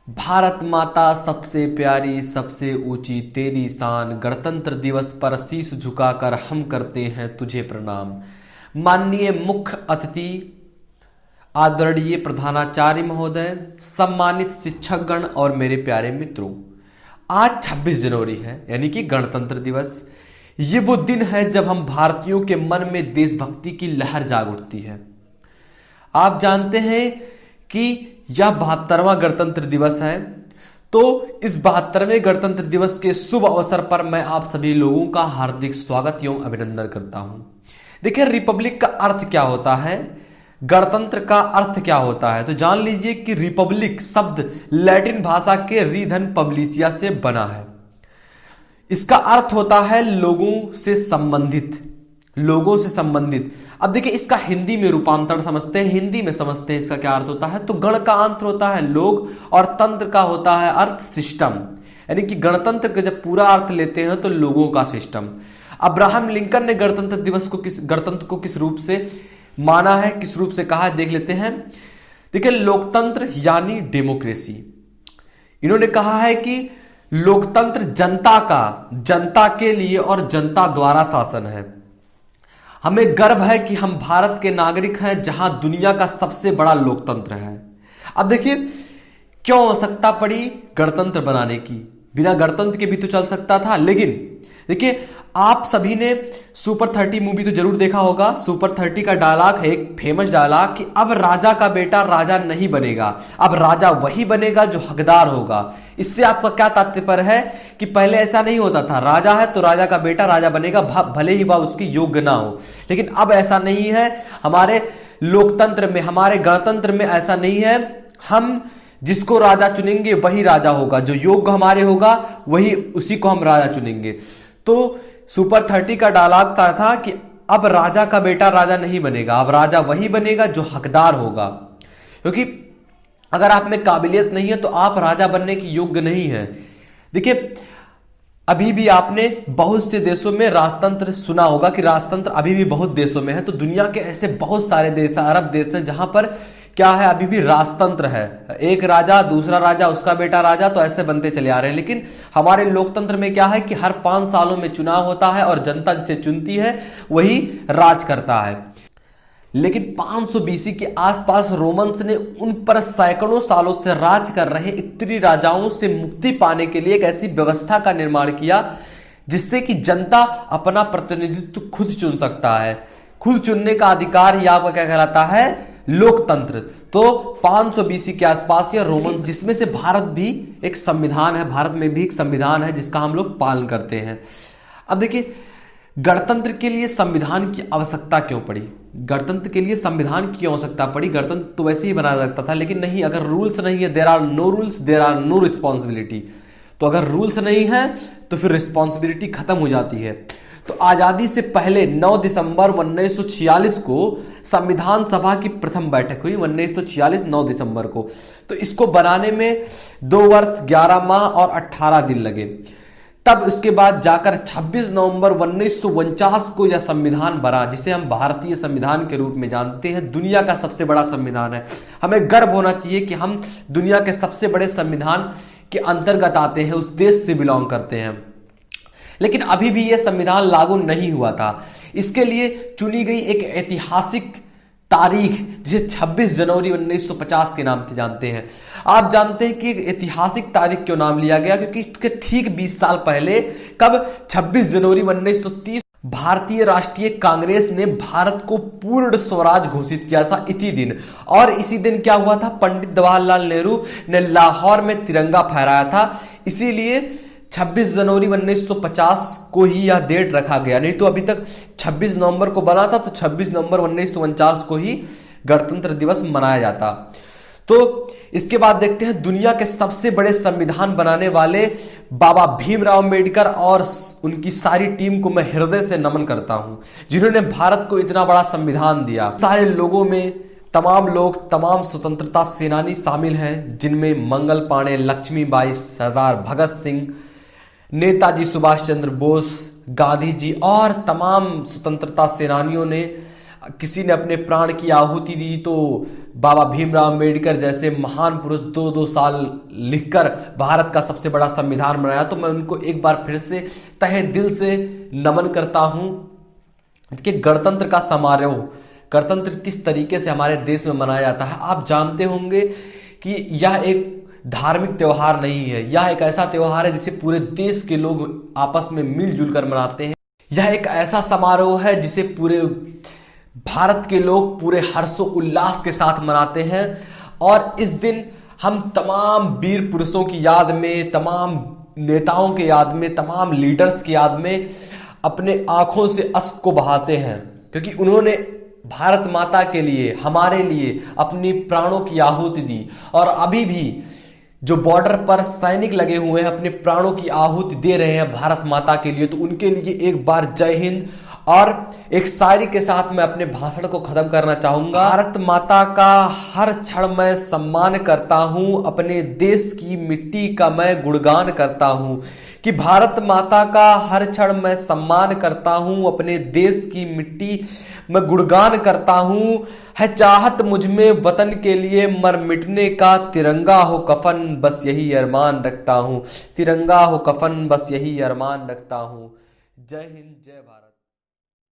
भारत माता सबसे प्यारी सबसे ऊंची तेरी शान, गणतंत्र दिवस पर शीश झुकाकर हम करते हैं तुझे प्रणाम। माननीय मुख्य अतिथि, आदरणीय प्रधानाचार्य महोदय, सम्मानित शिक्षकगण और मेरे प्यारे मित्रों, आज 26 जनवरी है यानी कि गणतंत्र दिवस। ये वो दिन है जब हम भारतीयों के मन में देशभक्ति की लहर जाग उठती है। आप जानते हैं कि यह 72वां गणतंत्र दिवस है। तो इस 72वें गणतंत्र दिवस के शुभ अवसर पर मैं आप सभी लोगों का हार्दिक स्वागत एवं अभिनंदन करता हूं। देखिए, रिपब्लिक का अर्थ क्या होता है, गणतंत्र का अर्थ क्या होता है, तो जान लीजिए कि रिपब्लिक शब्द लैटिन भाषा के रीधन पब्लिसिया से बना है। इसका अर्थ होता है लोगों से संबंधित, लोगों से संबंधित। अब देखिए, इसका हिंदी में रूपांतरण समझते हैं, हिंदी में समझते हैं इसका क्या अर्थ होता है। तो गण का अर्थ होता है लोग और तंत्र का होता है अर्थ सिस्टम, यानी कि गणतंत्र का जब पूरा अर्थ लेते हैं तो लोगों का सिस्टम। अब्राहम लिंकन ने गणतंत्र को किस रूप से माना है, किस रूप से कहा है, देख लेते हैं। देखिए, लोकतंत्र यानी डेमोक्रेसी। इन्होंने कहा है कि लोकतंत्र जनता के लिए और जनता द्वारा शासन है। हमें गर्व है कि हम भारत के नागरिक हैं जहां दुनिया का सबसे बड़ा लोकतंत्र है। अब देखिए, क्यों आवश्यकता पड़ी गणतंत्र बनाने की, बिना गणतंत्र के भी तो चल सकता था। लेकिन देखिए, आप सभी ने सुपर 30 मूवी तो जरूर देखा होगा। सुपर 30 का डायलॉग है, एक फेमस डायलॉग, कि अब राजा का बेटा राजा नहीं बनेगा, अब राजा वही बनेगा जो हकदार होगा। इससे आपका क्या तात्पर्य है कि पहले ऐसा नहीं होता था, राजा है तो राजा का बेटा राजा बनेगा, भले ही वह उसकी योग्य ना हो। लेकिन अब ऐसा नहीं है, हमारे लोकतंत्र में, हमारे गणतंत्र में ऐसा नहीं है। हम जिसको राजा चुनेंगे वही राजा होगा, जो योग्य हमारे होगा वही, उसी को हम राजा चुनेंगे। तो सुपर 30 का डायलॉग था कि अब राजा का बेटा राजा नहीं बनेगा, अब राजा वही बनेगा जो हकदार होगा। क्योंकि अगर आप में काबिलियत नहीं है तो आप राजा बनने की योग्य नहीं है। देखिए, अभी भी आपने बहुत से देशों में राजतंत्र सुना होगा कि राजतंत्र अभी भी बहुत देशों में है। तो दुनिया के ऐसे बहुत सारे देश, अरब देश हैं जहां पर क्या है, अभी भी राजतंत्र है। एक राजा, दूसरा राजा, उसका बेटा राजा, तो ऐसे बनते चले आ रहे हैं। लेकिन हमारे लोकतंत्र में क्या है कि हर 5 सालों में चुनाव होता है और जनता जिसे चुनती है वही राज करता है। लेकिन 500 बीसी के आसपास रोमन्स ने उन पर सैकड़ों सालों से राज कर रहे इतनी राजाओं से मुक्ति पाने के लिए एक ऐसी व्यवस्था का निर्माण किया जिससे कि जनता अपना प्रतिनिधित्व खुद चुन सकता है। खुद चुनने का अधिकार ही आपका क्या कहलाता है, लोकतंत्र। तो 500 बीसी के आसपास या रोमन्स, जिसमें से भारत भी एक संविधान है, भारत में भी एक संविधान है जिसका हम लोग पालन करते हैं। अब देखिए, गणतंत्र के लिए संविधान की आवश्यकता क्यों पड़ी, गणतंत्र के लिए संविधान की आवश्यकता पड़ी। गणतंत्र तो वैसे ही बनाया जाता था, लेकिन नहीं, अगर रूल्स नहीं है, there are no rules there are no responsibility. तो अगर रूल्स नहीं है तो फिर रिस्पॉन्सिबिलिटी खत्म हो जाती है। तो आजादी से पहले 9 दिसंबर 1946 को संविधान सभा की प्रथम बैठक हुई, 1946 9 दिसंबर को। तो इसको बनाने में 2 वर्ष 11 माह और 18 दिन लगे। तब उसके बाद जाकर 26 नवंबर 1949 को यह संविधान बना, जिसे हम भारतीय संविधान के रूप में जानते हैं। दुनिया का सबसे बड़ा संविधान है। हमें गर्व होना चाहिए कि हम दुनिया के सबसे बड़े संविधान के अंतर्गत आते हैं, उस देश से बिलोंग करते हैं। लेकिन अभी भी यह संविधान लागू नहीं हुआ था। इसके लिए चुनी गई एक ऐतिहासिक तारीख, जिसे 26 जनवरी 1950 के नाम से जानते हैं। आप जानते हैं कि एक ऐतिहासिक तारीख क्यों नाम लिया गया, क्योंकि इसके ठीक 20 साल पहले, कब, 26 जनवरी 1930, भारतीय राष्ट्रीय कांग्रेस ने भारत को पूर्ण स्वराज घोषित किया था इसी दिन। और इसी दिन क्या हुआ था, पंडित जवाहरलाल नेहरू ने लाहौर में तिरंगा फहराया था। इसीलिए 26 जनवरी 1950 को ही यह डेट रखा गया, नहीं तो अभी तक 26 नवंबर को बना था, तो 26 नवंबर 1949 को ही गणतंत्र दिवस मनाया जाता। तो इसके बाद देखते हैं दुनिया के सबसे बड़े संविधान बनाने वाले बाबा भीमराव अंबेडकर और उनकी सारी टीम को मैं हृदय से नमन करता हूं, जिन्होंने भारत को इतना बड़ा संविधान दिया। सारे लोगों में तमाम लोग, तमाम स्वतंत्रता सेनानी शामिल हैं, जिनमें मंगल पांडे, लक्ष्मीबाई, सरदार भगत सिंह, नेताजी सुभाष चंद्र बोस, गांधी जी और तमाम स्वतंत्रता सेनानियों ने किसी ने अपने प्राण की आहुति दी, तो बाबा भीमराव अम्बेडकर जैसे महान पुरुष 2-2 साल लिखकर भारत का सबसे बड़ा संविधान बनाया। तो मैं उनको एक बार फिर से तहे दिल से नमन करता हूं कि गणतंत्र का समारोह, गणतंत्र किस तरीके से हमारे देश में मनाया जाता है। आप जानते होंगे कि यह एक धार्मिक त्योहार नहीं है, यह एक ऐसा त्योहार है जिसे पूरे देश के लोग आपस में मिलजुल कर मनाते हैं। यह एक ऐसा समारोह है जिसे पूरे भारत के लोग पूरे हर्षोल्लास के साथ मनाते हैं। और इस दिन हम तमाम वीर पुरुषों की याद में, तमाम नेताओं के याद में, तमाम लीडर्स की याद में अपने आंखों से अश्क को बहाते हैं, क्योंकि उन्होंने भारत माता के लिए, हमारे लिए अपनी प्राणों की आहुति दी। और अभी भी जो बॉर्डर पर सैनिक लगे हुए हैं, अपने प्राणों की आहुति दे रहे हैं भारत माता के लिए, तो उनके लिए एक बार जय हिंद। और एक शायरी के साथ मैं अपने भाषण को खत्म करना चाहूंगा। भारत माता का हर क्षण मैं सम्मान करता हूं, अपने देश की मिट्टी का मैं गुणगान करता हूं। कि भारत माता का हर क्षण मैं सम्मान करता हूं, अपने देश की मिट्टी मैं गुणगान करता हूं। है चाहत मुझ में वतन के लिए मर मिटने का, तिरंगा हो कफन बस यही अरमान रखता हूं। तिरंगा हो कफन बस यही अरमान रखता हूं। जय हिंद, जय भारत।